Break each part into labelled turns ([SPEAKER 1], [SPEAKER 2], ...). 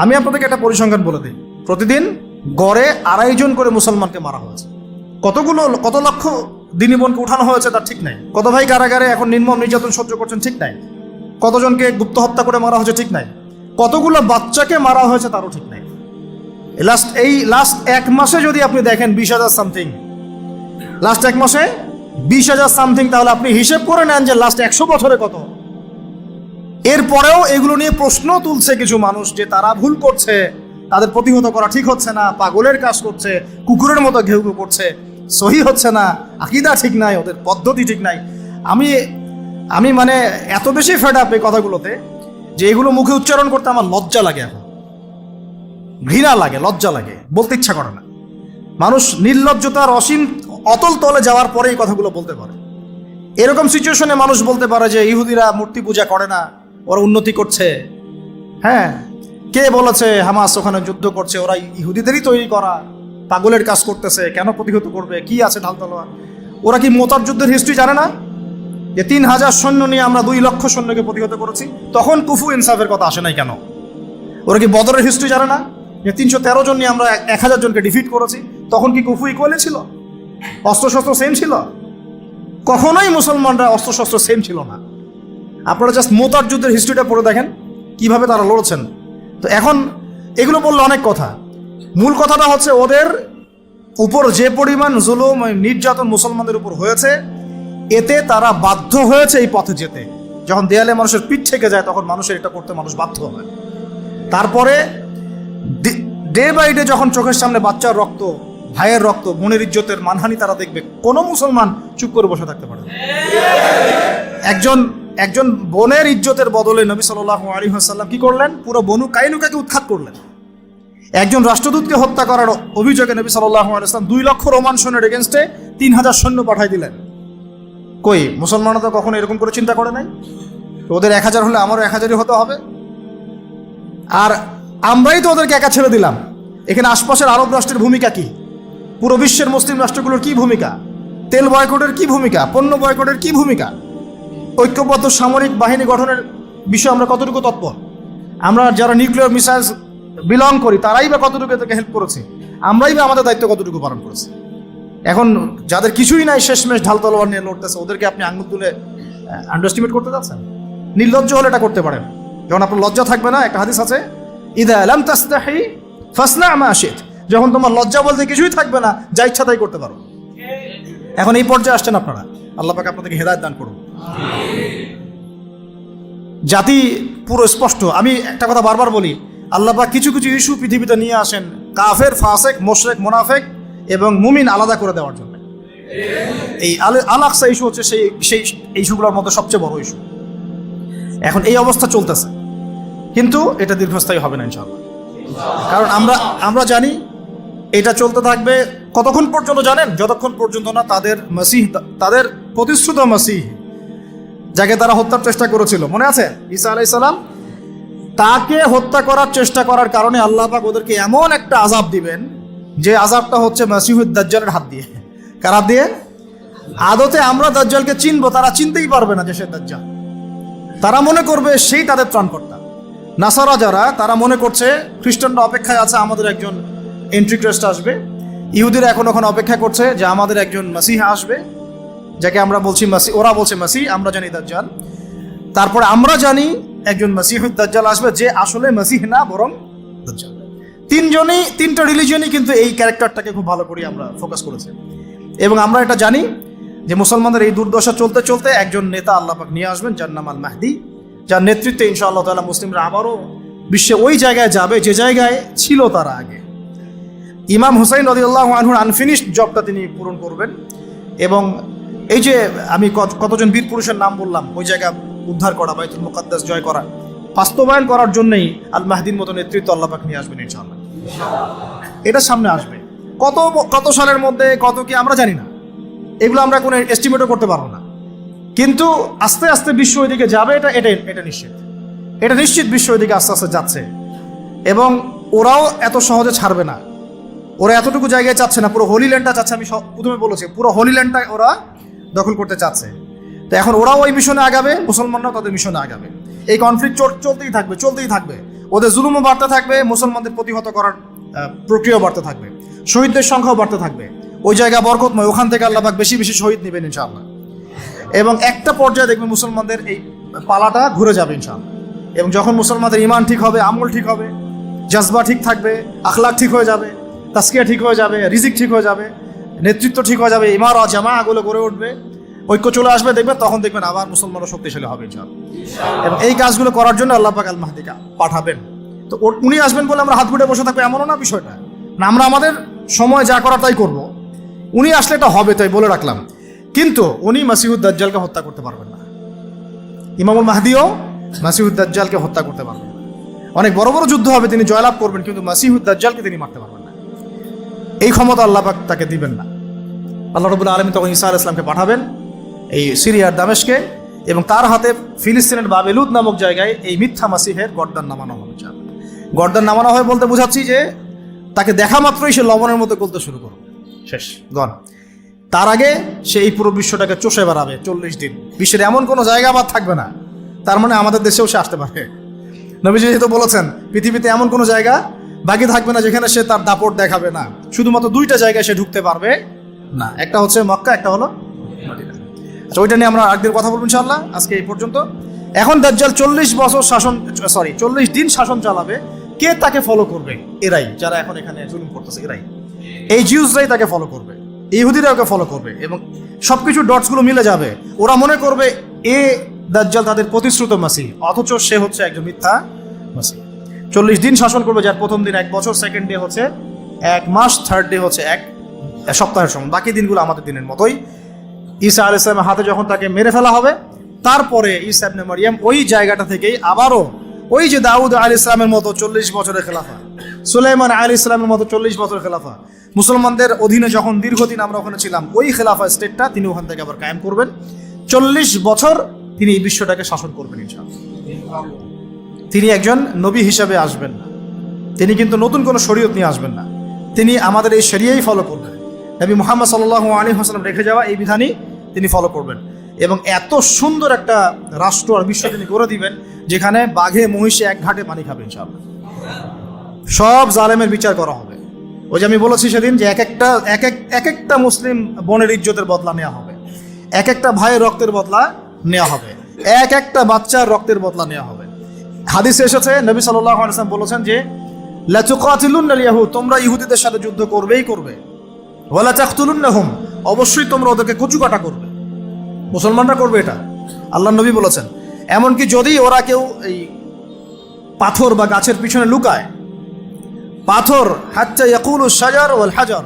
[SPEAKER 1] আমি আপনাদেরকে একটা পরিসংখ্যান বলে দিই, প্রতিদিন গড়ে 2.5 জন করে মুসলমানকে মারা হয়েছে। কত লক্ষ দিনী বোনকে উঠানো হয়েছে তার ঠিক নাই। কত ভাই কারাগারে এখন নির্মম নির্যাতন সহ্য করছেন ঠিক নাই। কতজনকে গুপ্ত হত্যা করে মারা হয়েছে ঠিক নাই। কতগুলো বাচ্চাকে মারা হয়েছে তারও ঠিক নাই। লাস্ট 1 মাসে যদি আপনি দেখেন 20,000 সামথিং, লাস্ট 1 মাসে 20,000 সামথিং, তাহলে আপনি হিসেব করে নেন যে লাস্ট 100 বছরে কত। এরপরেও এগুলো নিয়ে প্রশ্ন তুলছে কিছু মানুষ যে তারা ভুল করছে, তাদের প্রতিহত করা ঠিক হচ্ছে না, পাগলের কাজ করছে, কুকুরের মতো ঘেউ ঘেউ করছে, সহি হচ্ছে না, আকীদা ঠিক নাই, ওদের পদ্ধতি ঠিক নাই। আমি মানে এত বেশি ফেড আপ এই কথাগুলোতে যে এগুলো মুখে উচ্চারণ করতে আমার লজ্জা লাগে, এখন ঘৃণা লাগে, লজ্জা লাগে, বলতে ইচ্ছা করে না। মানুষ নির্লজ্জতার অসীম অতল তলে যাওয়ার পরে এই কথাগুলো বলতে পারে। এরকম সিচুয়েশনে মানুষ বলতে পারে যে ইহুদিরা মূর্তি পূজা করে না, ওরা উন্নতি করছে। হ্যাঁ, কে বলেছে হামাস ওখানে যুদ্ধ করছে? ওরা ইহুদিদেরই তৈরি করা, পাগলের কাজ করতেছে, কেন প্রতিহত করবে? কি আছে ঢাল তলোয়ার? ওরা কি মোতার যুদ্ধের হিস্ট্রি জানে না? যে 3,000 সৈন্য নিয়ে আমরা 2 লক্ষ সৈন্যকে প্রতিহত করেছি, তখন কুফু ইনসাফের কথা আসে নাই কেন? ওরা কি বদরের হিস্ট্রি জানে না? যে 313 জন নিয়ে আমরা 1,000 জনকে ডিফিট করেছি, তখন কি কুফু ইকুয়ালি ছিল? অস্ত্রশস্ত্র সেম ছিল? কখনোই মুসলমানরা অস্ত্রশস্ত্র সেম ছিল না। আপনারা জাস্ট মোতার যুদ্ধের হিস্ট্রিটা পড়ে দেখেন কিভাবে তারা লড়ছেন। তো এখন এগুলো বললে অনেক কথা, মূল কথাটা হচ্ছে ওদের উপর যে পরিমাণ জুলুম নির্যাতন মুসলমানদের উপর হয়েছে, এতে তারা বাধ্য হয়েছে এই পথে যেতে। যখন দেয়ালে মানুষের পিঠ থেকে যায় তখন মানুষের এটা করতে মানুষ বাধ্য হয়। তারপরে ডে বাই ডে যখন চোখের সামনে বাচ্চার রক্ত, ভাইয়ের রক্ত, বোনের ইজ্জতের মানহানি তারা দেখবে, কোনো মুসলমান চুপ করে বসে থাকতে পারে না। একজন বোনের ইজ্জতের বদলে নবী সাল্লাল্লাহু আলাইহি ওয়াসাল্লাম কি করলেন? পুরো বনু কাইনুকাকে উৎখাত করলেন। একজন রাষ্ট্রদূতকে হত্যা করার অভিযোগে নবী সাল্লাল্লাহু আলাইহি ওয়াসাল্লাম 2 লক্ষ রোমান সৈন্যের এগেনস্টে 3,000 সৈন্য পাঠাই দিলেন। কই মুসলমানরা তো কখনো এরকম করে চিন্তা করে নাই? ওদের 1,000 হলে আমারও 1,000ই হতে হবে। আর আমরাই তো ওদেরকে একা ছেড়ে দিলাম। এখানে আশপাশের আরব রাষ্ট্রের ভূমিকা কি? পুরো বিশ্বের মুসলিম রাষ্ট্রগুলোর কি ভূমিকা? তেল বয়কটের কি ভূমিকা? পণ্য বয়কটের কি ভূমিকা? ঐক্যবদ্ধ সামরিক বাহিনী গঠনের বিষয়ে আমরা কতটুকু তৎপর? আমরা যারা নিউক্লিয়ার মিসাইলস বিলং করি তারাই বা কতটুকু এদেরকে হেল্প করেছি? আমরাই বা আমাদের দায়িত্ব কতটুকু পালন করেছি? এখন যাদের কিছুই নাই শেষমেশ ঢাল তলোয়ার নিয়ে লড়তেছে, ওদেরকে আপনি আঙুল তুলে আন্ডারস্টিমেট করতে যাচ্ছেন? নির্লজ্জ হলে এটা করতে পারেন। যখন আপনার লজ্জা থাকবে না, একটা হাদিস আছে, ইদা লাম তাস্তাহি ফাসনা মা শিত, যখন তোমার লজ্জা বলতে কিছুই থাকবে না, যা ইচ্ছা তাই করতে পারো। এখন এই পর্যায়ে আসছেন আপনারা, আল্লাহ পাক আপনাদেরকে হেদায়েত দান করুন। জাতি পুরো স্পষ্ট। আমি একটা কথা বারবার বলি, আল্লাহ পাক কিছু কিছু ইস্যু পৃথিবীতে নিয়ে আসেন কাফের, ফাসেক, মুশরিক, মুনাফিক এবং মুমিন আলাদা করে দেওয়ার জন্য। এই আল আকসা ইস্যু হচ্ছে সেই ইস্যুগুলোর মধ্যে সবচেয়ে বড় ইস্যু। এখন এই অবস্থা চলতেছে, কিন্তু এটা দীর্ঘস্থায়ী হবে না ইনশাআল্লাহ। কারণ আমরা জানি এটা চলতে থাকবে কতক্ষণ পর্যন্ত জানেন? যতক্ষণ পর্যন্ত না তাদের প্রতিশ্রুত মাসিহ, যাকে তারা হত্যার চেষ্টা করেছিল, মনে আছে ঈসা আলাইহিস সালাম, তাকে হত্যা করার চেষ্টা করার কারণে আল্লাহ পাক ওদেরকে এমন একটা আযাব দিবেন, যে আযাবটা হচ্ছে মাসিহুদ দাজ্জালের হাত দিয়ে। কার হাত দিয়ে? আদতে আমরা দাজ্জালকে চিনবো, তারা চিনতেই পারবে না যে সে দাজ্জাল। তারা মনে করবে সেই তাদের ত্রাণকর্তা। নাসারা যারা, তারা মনে করছে খ্রিস্টানরা অপেক্ষায় আছে আমাদের একজন এন্ট্রিক্রাইস্ট আসবে, ইহুদিরা এখন অপেক্ষা করছে যে আমাদের একজন মাসিহা আসবে, যাকে আমরা বলছি মাসি, ওরা বলছে মাসি, আমরা জানি দাজ্জাল। তারপরে আমরা জানি একজন মাসিহুদ দাজ্জাল আসবে, যে আসলে মাসিহ না বরং দাজ্জাল। তিনটা রিলিজিয়নই কিন্তু এই ক্যারেক্টারটাকে খুব ভালো করে আমরা ফোকাস করেছি। এবং আমরা এটা জানি যে মুসলমানদের এই দুর্দশা চলতে চলতে একজন নেতা আল্লাহ পাক নিয়ে আসবেন, যার নাম আল মাহদি, যার নেতৃত্বে ইনশাআল্লাহ তাআলা মুসলিমরা আবারও বিশ্বে ওই জায়গায় যাবে যে জায়গায় ছিল তারা আগে। ইমাম হুসাইন রাদিয়াল্লাহু আনহুর আনফিনিশড জবটা তিনি পূরণ করবেন। এবং এই যে আমি কতজন বীর পুরুষের নাম বললাম, ওই জায়গা উদ্ধার করা, বাইতুল মুকাদ্দাস জয় করা, বাস্তবায়ন করার জন্যই আল মাহদির মতো নেতৃত্ব আল্লাহ পাক নিয়ে আসবেন ইনশাআল্লাহ। এটা সামনে আসবে। কত সালের মধ্যে কত কি আমরা জানি না, এগুলো আমরা কোনো এস্টিমেটও করতে পারবো না। কিন্তু আস্তে আস্তে বিশ্ব ওইদিকে যাবে, এটা নিশ্চিত। এটা নিশ্চিত বিশ্ব ওইদিকে আস্তে আস্তে যাচ্ছে। এবং ওরাও এত সহজে ছাড়বে না। ওরা এতটুকু জায়গায় চাচ্ছে না, পুরো হোলি ল্যান্ডটা চাচ্ছে। আমি প্রথমে বলেছি, পুরো হোলি ল্যান্ডটা ওরা দখল করতে চাচ্ছে। তো এখন ওরাও ওই মিশনে আগাবে, মুসলমানরাও তাদের মিশনে আগাবে। এই কনফ্লিক্ট চলতেই থাকবে। ওদের জুলুমও বাড়তে থাকবে, মুসলমানদের প্রতিহত করার প্রক্রিয়া বাড়তে থাকবে, শহীদদের সংখ্যাও বাড়তে থাকবে। ওই জায়গা বরকতময়, ওখান থেকে আল্লাহ পাক বেশি বেশি শহীদ নেবেন ইনশাআল্লাহ। এবং একটা পর্যায়ে দেখবেন মুসলমানদের এই পালাটা ঘুরে যাবে ইনশাআল্লাহ। এবং যখন মুসলমানদের ইমান ঠিক হবে, আমল ঠিক হবে, জজবা ঠিক থাকবে, আখলাক ঠিক হয়ে যাবে, তাসকিয়া ঠিক হয়ে যাবে, রিজিক ঠিক হয়ে যাবে, নেতৃত্ব ঠিক হয়ে যাবে, ইমারা জামাগুলো গড়ে উঠবে, ঐক্য চলে আসবে, দেখবেন তখন দেখবেন আবার মুসলমানরা শক্তিশালী হবে ইনশাআল্লাহ। এবং এই কাজগুলো করার জন্য আল্লাহ পাক আল মাহদিকে পাঠাবেন। তো উনি আসবেন বলে আমরা হাত গুটে বসে থাকবো এমনও না বিষয়টা, না, আমরা আমাদের সময় যা করার তাই করবো। উনি আসলে এটা হবে, তাই বলে রাখলাম। কিন্তু উনি মাসিহুদ দাজ্জালকে হত্যা করতে পারবেন না। ইমামুল মাহদিও মাসিহুদ দাজ্জালকে হত্যা করতে পারবেন না। অনেক বড় বড় যুদ্ধ হবে, তিনি জয়লাভ করবেন, কিন্তু মাসিহুদ দাজ্জালকে তিনি মারতে পারবেন না। এই ক্ষমতা আল্লাহ পাক তাকে দিবেন না। আল্লাহ রাব্বুল আলামিন তখন ঈসা আলাইহিস সালামকে পাঠাবেন এই সিরিয়ার দামেশকে, এবং তার হাতে ফিলিস্তিনের বাবেলুদ নামক জায়গায় এই মিথ্যা মাসিহের গর্দান নামানো হবে। গর্দান নামানো হয় বলতে বোঝাচ্ছি যে তাকে দেখা মাত্রই সে লবণের মতো গলতে শুরু করবে, শেষ গন। তার আগে সে এই পুরো বিশ্বটাকে চষে বেড়াবে 40 দিন। বিশ্বের এমন কোনো জায়গা আবার থাকবে না, তার মানে আমাদের দেশেও সে আসতে পারে। নবীজি যেহেতু বলেছেন পৃথিবীতে এমন কোনো জায়গা বাকি থাকবে না যেখানে সে তার দাপট দেখাবে না। শুধুমাত্র 2টা জায়গায় সে ঢুকতে পারবে না, একটা হচ্ছে মক্কা, একটা হলো মদিনা। আচ্ছা, ওইটা নিয়ে আমরা আরেকদিন কথা বলবো ইনশাআল্লাহ। আজকে এই পর্যন্ত। এখন দাজ্জাল 40 দিন শাসন চালাবে। কে তাকে ফলো করবে? এরাই, যারা এখন এখানে জুলুম করতেছে, এরাই, এই জিউসরাই তাকে ফলো করবে, ইহুদিরা ওকে ফলো করবে, এবং সবকিছু ডটসগুলো মিলে যাবে। ওরা মনে করবে এ দাজ্জাল তাদের প্রতিশ্রুত মাসিহ, অথচ সে হচ্ছে একজন মিথ্যা মাসিহ। 40 দিন শাসন করবে, যার প্রথম দিন 1 বছর, সেকেন্ড ডে হচ্ছে 1 মাস, থার্ড ডে হচ্ছে 1 সপ্তাহের সময়, বাকি দিনগুলো আমাদের দিনের মতোই। ঈসা আলাইহিস সালামের হাতে যখন তাকে মেরে ফেলা হবে, তারপরে ঈসা ইবনে মারইয়াম ওই জায়গাটা থেকেই আবারও ওই যে দাউদ আলাইহিস সালামের মতো 40 বছরের খেলাফা, সুলাইমান আলাইহিস সালামের মতো 40 বছরের খেলাফা, মুসলমানদের অধীনে যখন দীর্ঘদিন আমরা ওখানে ছিলাম, ওই খেলাফা স্টেটটা তিনি ওখান থেকে আবার কায়েম করবেন। 40 বছর তিনি এই বিশ্বটাকে শাসন করবেন ইনশাআল্লাহ। তিনি একজন নবী হিসাবে আসবেন না, তিনি কিন্তু নতুন কোনো শরীয়ত নিয়ে আসবেন না, তিনি আমাদের এই শরিয়াই ফলো করবেন। নবী মুহাম্মদ সাল্লাল্লাহু আলাইহি ওয়াসাল্লাম রেখে যাওয়া এই বিধানই তিনি ফলো করবেন। এবং এত সুন্দর একটা রাষ্ট্র আর বিশ্ব তিনি করে দিবেন, যেখানে বাঘে মহিষে এক ঘাটে পানি খাবে ইনশাআল্লাহ। সব জালেমের বিচার করা হবে। ওই যে আমি বলেছি সেদিন যে এক একটা মুসলিম বোনের ইজ্জতের বদলা নেওয়া হবে, এক একটা ভাইয়ের রক্তের বদলা নেওয়া হবে, এক একটা বাচ্চার রক্তের বদলা নেওয়া হবে। হাদিসে এসেছে, নবী সাল্লাল্লাহু আলাইহি ওয়াসাল্লাম বলেছেন যে লা তুকাতিলুন্নাল ইয়াহুদ, তোমরা ইহুদিদের সাথে যুদ্ধ করবেই করবে, ওয়ালা তাকতুলুন্নাহুম, অবশ্যই তোমরা ওদেরকে কচুকাটা করবে। মুসলমানরা করবে এটা, আল্লাহর নবী বলেছেন। এমনকি যদি ওরা কেউ এই পাথর বা গাছের পিছনে লুকায়, পাথর হাত্তা ইয়াকুলু শাজার ওয়াল হাজার,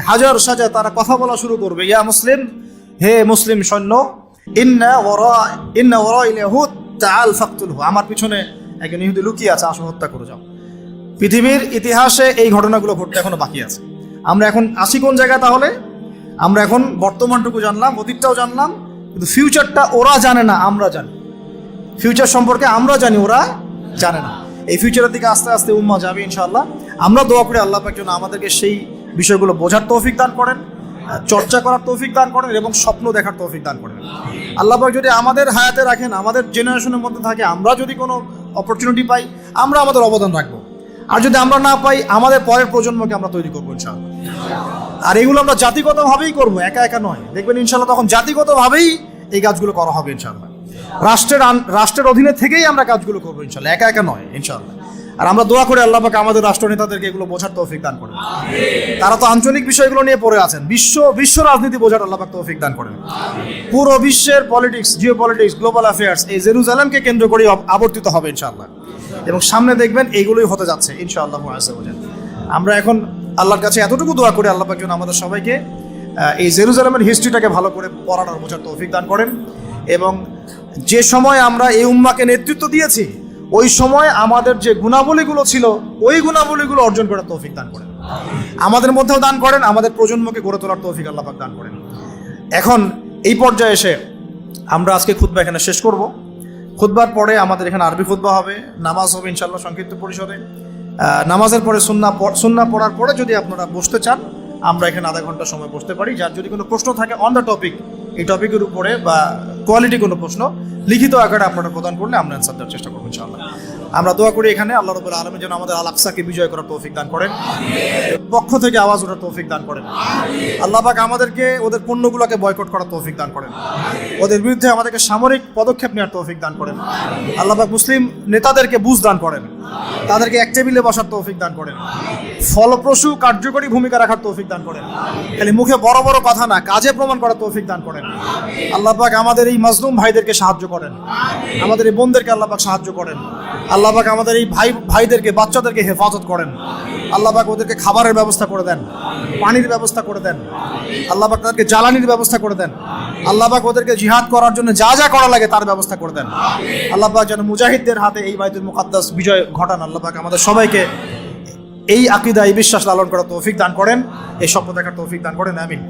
[SPEAKER 1] হাজার সাজার তারা কথা বলা শুরু করবে, ইয়া মুসলিম, হে মুসলিম সৈন্য, ইন্না ওয়ারাইল ইয়াহুদ তাআল ফাকতুলহু, আমার পিছনে একজন ইহুদি লুকিয়ে আছে, আসো হত্যা করে যাও। পৃথিবীর ইতিহাসে এই ঘটনাগুলো ঘটতে এখনো বাকি আছে। আমরা এখন আসি কোন জায়গায়? তাহলে আমরা এখন বর্তমানটুকু জানলাম, অতীতটাও জানলাম, কিন্তু ফিউচারটা ওরা জানে না, আমরা জানি। ফিউচার সম্পর্কে আমরা জানি, ওরা জানে না। এই ফিউচারের দিকে আস্তে আস্তে উম্মাহ যাবে ইনশাআল্লাহ। আমরা দোয়া করি আল্লাহ পাক যেন আমাদেরকে সেই বিষয়গুলো বোঝার তৌফিক দান করেন, চর্চা করার তৌফিক দান করেন, এবং স্বপ্ন দেখার তৌফিক দান করেন। আল্লাহ পাক যদি আমাদের হায়াতে রাখেন, আমাদের জেনারেশনের মধ্যে থাকে, আমরা যদি কোনো অপরচুনিটি পাই, আমরা আমাদের অবদান রাখবো। আর যদি আমরা না পাই, আমাদের পরের প্রজন্মকে আমরা তৈরি করবো ইনশাআল্লাহ। আর এগুলো আমরা জাতিগতভাবেই করবো, একা একা নয়। দেখবেন ইনশাআল্লাহ তখন জাতিগতভাবেই এই কাজগুলো করা হবে ইনশাআল্লাহ। রাষ্ট্রের অধীনে থেকেই আমরা কাজগুলো করবো ইনশাআল্লাহ, একা একা নয় ইনশাআল্লাহ। আর আমরা দোয়া করি আল্লাহ পাক আমাদের রাষ্ট্র নেতাদেরকে এগুলো বোঝার তৌফিক দান করেন। তারা তো আঞ্চলিক বিষয়গুলো নিয়ে পড়ে আছেন, বিশ্ব রাজনীতি বোঝার আল্লাহ পাক তৌফিক দান করেন। পুরো বিশ্বের politics, Jio politics, global affairs এই জেরুজালেমকে কেন্দ্র করে আবর্তিত হবে ইনশাআল্লাহ। এবং সামনে দেখবেন এইগুলোই হতে যাচ্ছে ইনশাআল্লাহ। আমরা এখন আল্লাহর কাছে এতটুকু দোয়া করি আল্লাহ পাক যেন আমাদের সবাইকে এই জেরুজালেমের হিস্ট্রিটাকে ভালো করে পড়ার আর বোঝার তৌফিক দান করেন। এবং যে সময় আমরা এই উম্মাকে নেতৃত্ব দিয়েছি, ওই সময় আমাদের যে গুণাবলীগুলো ছিল, ওই গুণাবলীগুলো অর্জন করার তৌফিক দান করেন, আমাদের মধ্যেও দান করেন, আমাদের প্রজন্মকে গড়ে তোলার তৌফিক আল্লাহ পাক দান করেন। এখন এই পর্যায়ে এসে আমরা আজকে খুতবা এখানে শেষ করব। খুতবার পরে আমাদের এখানে আরবি খুতবা হবে, নামাজ হবে ইনশাআল্লাহ সংক্ষিপ্ত পরিসরে। নামাজের পরে সুন্নাহ পড়ার পরে যদি আপনারা বসতে চান, আমরা এখানে আধা ঘন্টা সময় বসতে পারি। যার যদি কোনো প্রশ্ন থাকে অন দ্য টপিক, এই টপিকের উপরে বা কোয়ালিটি কোনো প্রশ্ন, লিখিত আকারে আপনারা প্রদান করলে আমরা অ্যান্সার দেওয়ার চেষ্টা করবো ইনশাআল্লাহ। আমরা দোয়া করি এখানে আল্লাহ রাব্বুল আলামিন যেন আমাদের আল আকসাকে বিজয় করার তৌফিক দান করেন, পক্ষ থেকে আওয়াজ ওঠার তৌফিক দান করেন। আল্লাহ পাক আমাদেরকে ওদের পণ্যগুলোকে বয়কট করার তৌফিক দান করেন, ওদের বিরুদ্ধে আমাদেরকে সামরিক পদক্ষেপ নেওয়ার তৌফিক দান করেন। আল্লাহ পাক মুসলিম নেতাদেরকে বুঝ দান করেন, তাদেরকে এক টেবিলে বসার তৌফিক দান করেন, ফলপ্রসূ কার্যকরী ভূমিকা রাখার তৌফিক দান করেন, খালি মুখে বড় বড় কথা না কাজে প্রমাণ করার তৌফিক দান করেন। আল্লাহ পাক আমাদের এই মাজলুম ভাইদেরকে সাহায্য করেন, আমাদের এই বোনদেরকে আল্লাহ পাক সাহায্য করেন। আল্লাহ পাক আমাদের এই ভাইদেরকে বাচ্চাদেরকে হেফাজত করেন। আল্লাহ পাক ওদেরকে খাবারের ব্যবস্থা করে দেন, পানির ব্যবস্থা করে দেন। আল্লাহ পাক তাদেরকে জ্বালানির ব্যবস্থা করে দেন। আল্লাহ পাক ওদেরকে জিহাদ করার জন্য যা যা করা লাগে তার ব্যবস্থা করে দেন। আল্লাহ পাক যেন মুজাহিদদের হাতে এই বাইতুল মুকাদ্দাস বিজয় ঘটান। আল্লাহ পাক আমাদের সবাইকে এই আকীদা এই বিশ্বাস লালন করার তৌফিক দান করেন, এই স্বপ্ন দেখার তৌফিক দান করেন। আমিন।